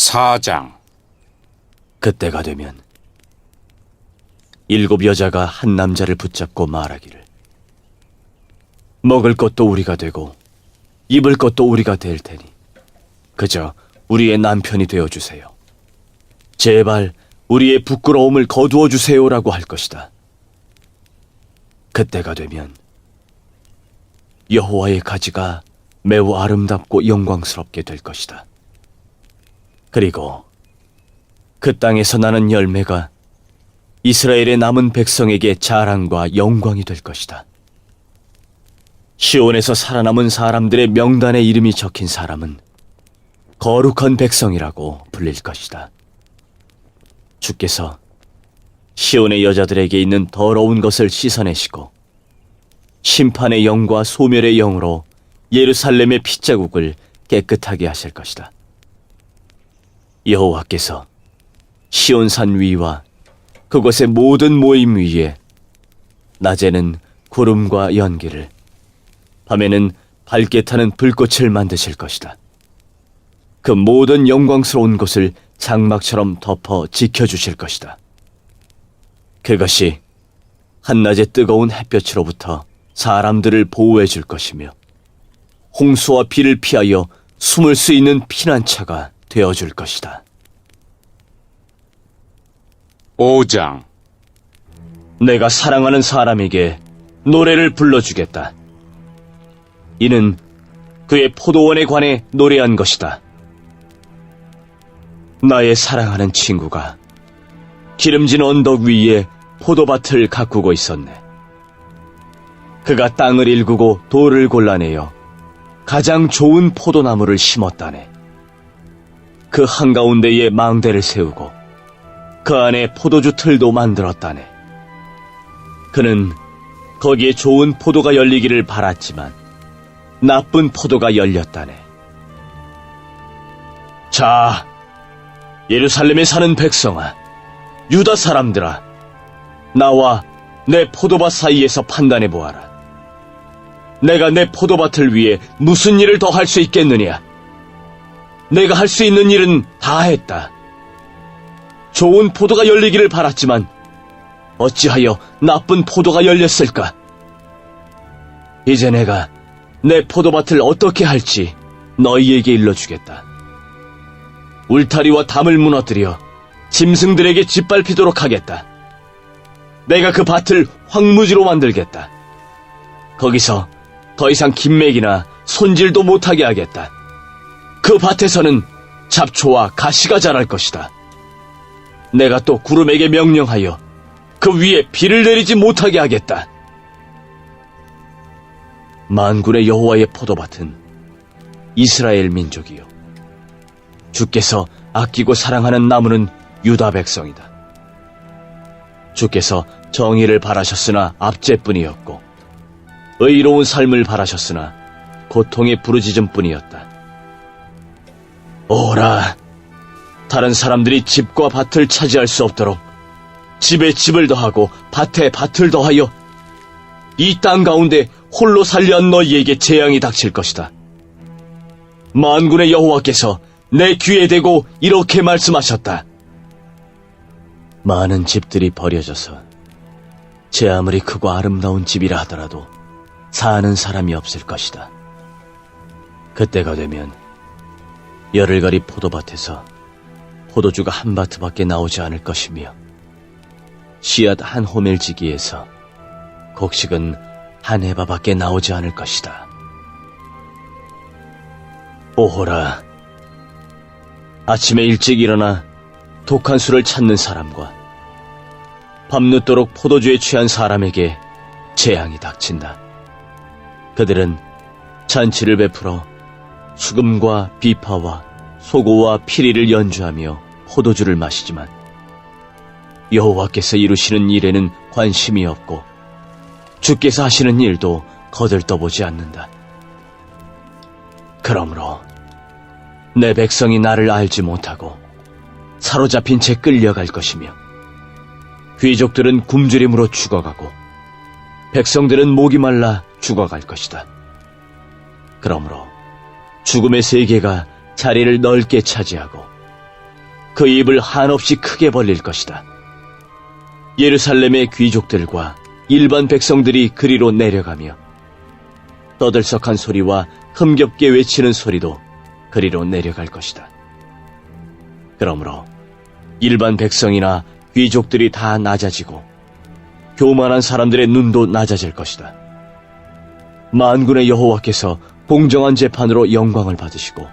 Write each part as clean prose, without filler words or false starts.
4장. 그때가 되면 7 여자가 한 남자를 붙잡고 말하기를, 먹을 것도 우리가 되고 입을 것도 우리가 될 테니 그저 우리의 남편이 되어주세요. 제발 우리의 부끄러움을 거두어 주세요라고 할 것이다. 그때가 되면 여호와의 가지가 매우 아름답고 영광스럽게 될 것이다. 그리고 그 땅에서 나는 열매가 이스라엘의 남은 백성에게 자랑과 영광이 될 것이다. 시온에서 살아남은 사람들의 명단에 이름이 적힌 사람은 거룩한 백성이라고 불릴 것이다. 주께서 시온의 여자들에게 있는 더러운 것을 씻어내시고 심판의 영과 소멸의 영으로 예루살렘의 핏자국을 깨끗하게 하실 것이다. 여호와께서 시온산 위와 그곳의 모든 모임 위에 낮에는 구름과 연기를, 밤에는 밝게 타는 불꽃을 만드실 것이다. 그 모든 영광스러운 곳을 장막처럼 덮어 지켜주실 것이다. 그것이 한낮의 뜨거운 햇볕으로부터 사람들을 보호해 줄 것이며 홍수와 비를 피하여 숨을 수 있는 피난처가 되어줄 것이다. 5장. 내가 사랑하는 사람에게 노래를 불러주겠다. 이는 그의 포도원에 관해 노래한 것이다. 나의 사랑하는 친구가 기름진 언덕 위에 포도밭을 가꾸고 있었네. 그가 땅을 일구고 돌을 골라내어 가장 좋은 포도나무를 심었다네. 그 한가운데에 망대를 세우고 그 안에 포도주 틀도 만들었다네. 그는 거기에 좋은 포도가 열리기를 바랐지만 나쁜 포도가 열렸다네. 자, 예루살렘에 사는 백성아, 유다 사람들아, 나와 내 포도밭 사이에서 판단해 보아라. 내가 내 포도밭을 위해 무슨 일을 더 할 수 있겠느냐? 내가 할 수 있는 일은 다 했다. 좋은 포도가 열리기를 바랐지만 어찌하여 나쁜 포도가 열렸을까? 이제 내가 내 포도밭을 어떻게 할지 너희에게 일러주겠다. 울타리와 담을 무너뜨려 짐승들에게 짓밟히도록 하겠다. 내가 그 밭을 황무지로 만들겠다. 거기서 더 이상 김맥이나 손질도 못하게 하겠다. 그 밭에서는 잡초와 가시가 자랄 것이다. 내가 또 구름에게 명령하여 그 위에 비를 내리지 못하게 하겠다. 만군의 여호와의 포도밭은 이스라엘 민족이요, 주께서 아끼고 사랑하는 나무는 유다 백성이다. 주께서 정의를 바라셨으나 압제뿐이었고 의로운 삶을 바라셨으나 고통의 부르짖음뿐이었다. 오라, 다른 사람들이 집과 밭을 차지할 수 없도록 집에 집을 더하고 밭에 밭을 더하여 이 땅 가운데 홀로 살려한 너희에게 재앙이 닥칠 것이다. 만군의 여호와께서 내 귀에 대고 이렇게 말씀하셨다. 많은 집들이 버려져서 제 아무리 크고 아름다운 집이라 하더라도 사는 사람이 없을 것이다. 그때가 되면 열흘가리 포도밭에서 포도주가 한 바트밖에 나오지 않을 것이며 씨앗 한 호멜지기에서 곡식은 한 해바밖에 나오지 않을 것이다. 오호라, 아침에 일찍 일어나 독한 술을 찾는 사람과 밤늦도록 포도주에 취한 사람에게 재앙이 닥친다. 그들은 잔치를 베풀어 수금과 비파와 소고와 피리를 연주하며 포도주를 마시지만 여호와께서 이루시는 일에는 관심이 없고 주께서 하시는 일도 거들떠보지 않는다. 그러므로 내 백성이 나를 알지 못하고 사로잡힌 채 끌려갈 것이며 귀족들은 굶주림으로 죽어가고 백성들은 목이 말라 죽어갈 것이다. 그러므로 죽음의 세계가 자리를 넓게 차지하고 그 입을 한없이 크게 벌릴 것이다. 예루살렘의 귀족들과 일반 백성들이 그리로 내려가며 떠들썩한 소리와 흥겹게 외치는 소리도 그리로 내려갈 것이다. 그러므로 일반 백성이나 귀족들이 다 낮아지고 교만한 사람들의 눈도 낮아질 것이다. 만군의 여호와께서 공정한 재판으로 영광을 받으시고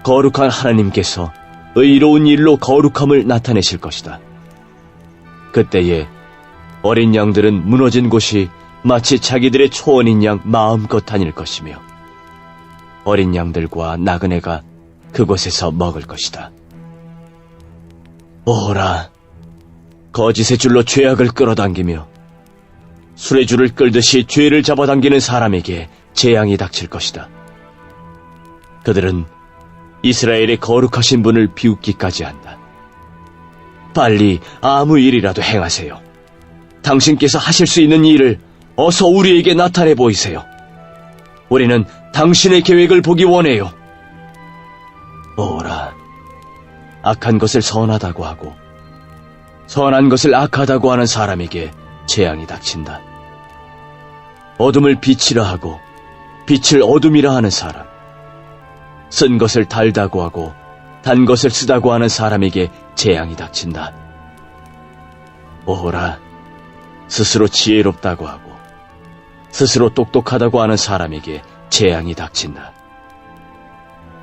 거룩한 하나님께서 의로운 일로 거룩함을 나타내실 것이다. 그때에 어린 양들은 무너진 곳이 마치 자기들의 초원인 양 마음껏 다닐 것이며 어린 양들과 나그네가 그곳에서 먹을 것이다. 오라, 거짓의 줄로 죄악을 끌어당기며 술의 줄을 끌듯이 죄를 잡아당기는 사람에게 재앙이 닥칠 것이다. 그들은 이스라엘의 거룩하신 분을 비웃기까지 한다. 빨리 아무 일이라도 행하세요. 당신께서 하실 수 있는 일을 어서 우리에게 나타내 보이세요. 우리는 당신의 계획을 보기 원해요. 오라, 악한 것을 선하다고 하고 선한 것을 악하다고 하는 사람에게 재앙이 닥친다. 어둠을 빛이라 하고 빛을 어둠이라 하는 사람, 쓴 것을 달다고 하고 단 것을 쓰다고 하는 사람에게 재앙이 닥친다. 오호라, 스스로 지혜롭다고 하고 스스로 똑똑하다고 하는 사람에게 재앙이 닥친다.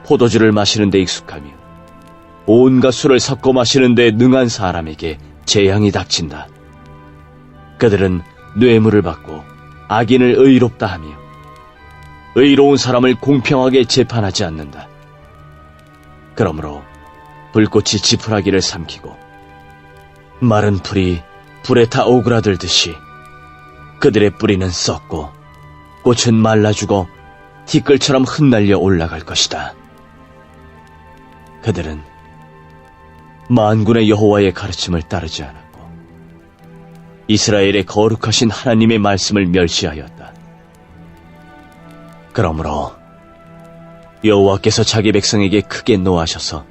포도주를 마시는 데 익숙하며 온갖 술을 섞어 마시는 데 능한 사람에게 재앙이 닥친다. 그들은 뇌물을 받고 악인을 의롭다 하며 의로운 사람을 공평하게 재판하지 않는다. 그러므로 불꽃이 지푸라기를 삼키고 마른 풀이 불에 타 오그라들듯이 그들의 뿌리는 썩고 꽃은 말라 죽어 티끌처럼 흩날려 올라갈 것이다. 그들은 만군의 여호와의 가르침을 따르지 않았고 이스라엘의 거룩하신 하나님의 말씀을 멸시하였다. 그러므로 여호와께서 자기 백성에게 크게 노하셔서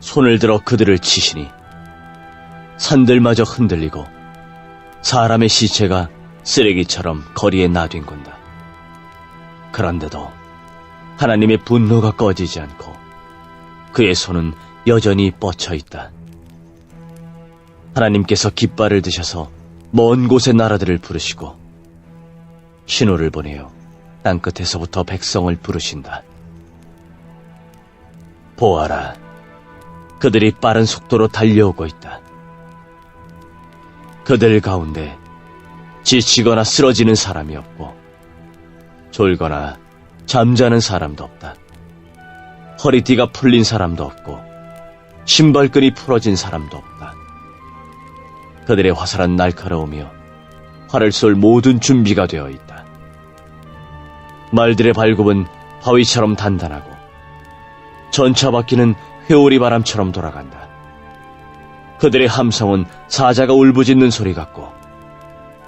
손을 들어 그들을 치시니 산들마저 흔들리고 사람의 시체가 쓰레기처럼 거리에 나뒹군다. 그런데도 하나님의 분노가 꺼지지 않고 그의 손은 여전히 뻗쳐 있다. 하나님께서 깃발을 드셔서 먼 곳의 나라들을 부르시고 신호를 보내어 땅끝에서부터 백성을 부르신다. 보아라, 그들이 빠른 속도로 달려오고 있다. 그들 가운데 지치거나 쓰러지는 사람이 없고 졸거나 잠자는 사람도 없다. 허리띠가 풀린 사람도 없고 신발끈이 풀어진 사람도 없다. 그들의 화살은 날카로우며 활을 쏠 모든 준비가 되어 있다. 말들의 발굽은 바위처럼 단단하고 전차 바퀴는 회오리 바람처럼 돌아간다. 그들의 함성은 사자가 울부짖는 소리 같고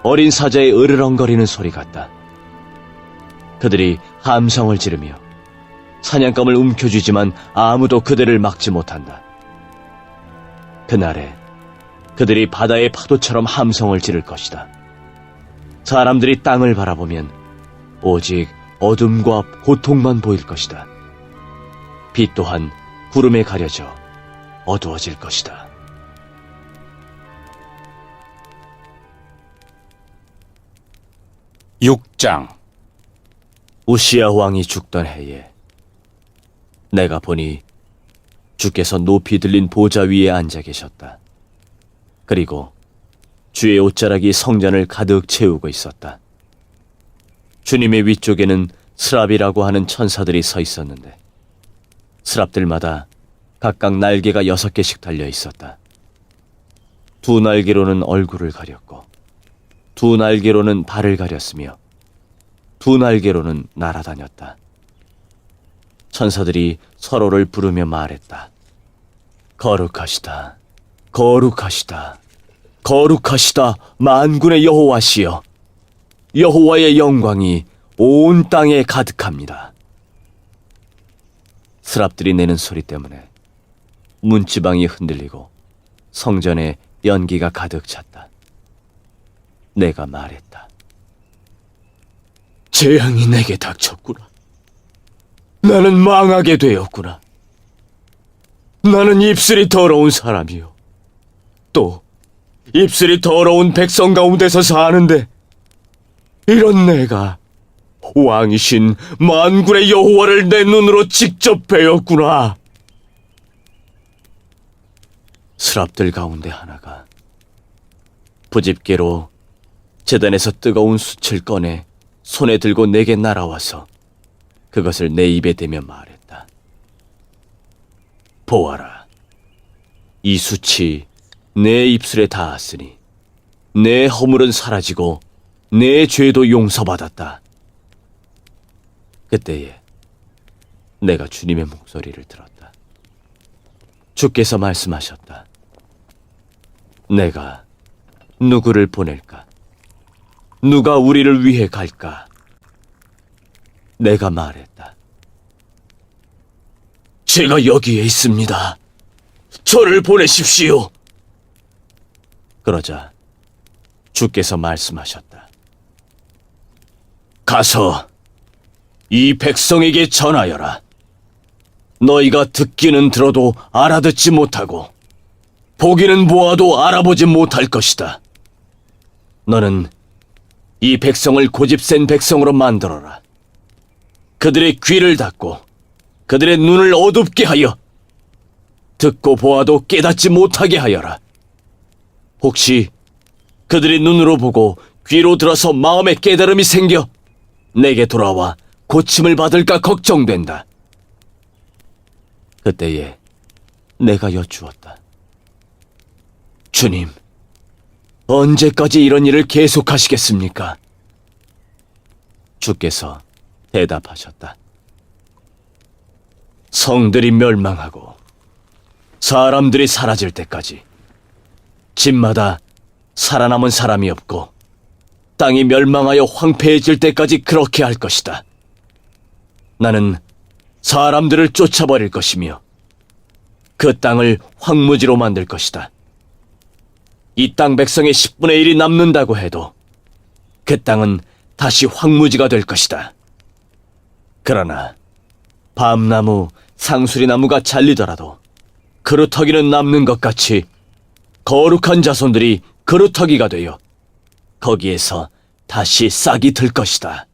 어린 사자의 으르렁거리는 소리 같다. 그들이 함성을 지르며 사냥감을 움켜쥐지만 아무도 그들을 막지 못한다. 그날에 그들이 바다의 파도처럼 함성을 지를 것이다. 사람들이 땅을 바라보면 오직 어둠과 고통만 보일 것이다. 빛 또한 구름에 가려져 어두워질 것이다. 육장. 우시야 왕이 죽던 해에 내가 보니 주께서 높이 들린 보좌 위에 앉아 계셨다. 그리고 주의 옷자락이 성전을 가득 채우고 있었다. 주님의 위쪽에는 스랍이라고 하는 천사들이 서 있었는데 스랍들마다 각각 날개가 6개씩 달려 있었다. 두 날개로는 얼굴을 가렸고 두 날개로는 발을 가렸으며 두 날개로는 날아다녔다. 천사들이 서로를 부르며 말했다. 거룩하시다, 거룩하시다, 거룩하시다 만군의 여호와시여. 여호와의 영광이 온 땅에 가득합니다. 스랍들이 내는 소리 때문에 문지방이 흔들리고 성전에 연기가 가득 찼다. 내가 말했다. 재앙이 내게 닥쳤구나. 나는 망하게 되었구나. 나는 입술이 더러운 사람이요. 또 입술이 더러운 백성 가운데서 사는데 이런 내가 왕이신 만군의 여호와를 내 눈으로 직접 뵈었구나. 스랍들 가운데 하나가 부집개로 제단에서 뜨거운 숯을 꺼내 손에 들고 내게 날아와서 그것을 내 입에 대며 말했다. 보아라. 이 숯이 내 입술에 닿았으니 내 허물은 사라지고 내 죄도 용서받았다. 그때에 내가 주님의 목소리를 들었다. 주께서 말씀하셨다. 내가 누구를 보낼까? 누가 우리를 위해 갈까? 내가 말했다. 제가 여기에 있습니다. 저를 보내십시오. 그러자 주께서 말씀하셨다. 가서 이 백성에게 전하여라. 너희가 듣기는 들어도 알아듣지 못하고 보기는 보아도 알아보지 못할 것이다. 너는 이 백성을 고집센 백성으로 만들어라. 그들의 귀를 닫고 그들의 눈을 어둡게 하여 듣고 보아도 깨닫지 못하게 하여라. 혹시 그들의 눈으로 보고 귀로 들어서 마음에 깨달음이 생겨 내게 돌아와 고침을 받을까 걱정된다. 그때에 내가 여쭈었다. 주님, 언제까지 이런 일을 계속하시겠습니까? 주께서 대답하셨다. 성들이 멸망하고 사람들이 사라질 때까지 집마다 살아남은 사람이 없고 땅이 멸망하여 황폐해질 때까지 그렇게 할 것이다. 나는 사람들을 쫓아버릴 것이며 그 땅을 황무지로 만들 것이다. 이 땅 백성의 10분의 1이 남는다고 해도 그 땅은 다시 황무지가 될 것이다. 그러나 밤나무, 상수리나무가 잘리더라도 그루터기는 남는 것 같이 거룩한 자손들이 그루터기가 되어 거기에서 다시 싹이 들 것이다.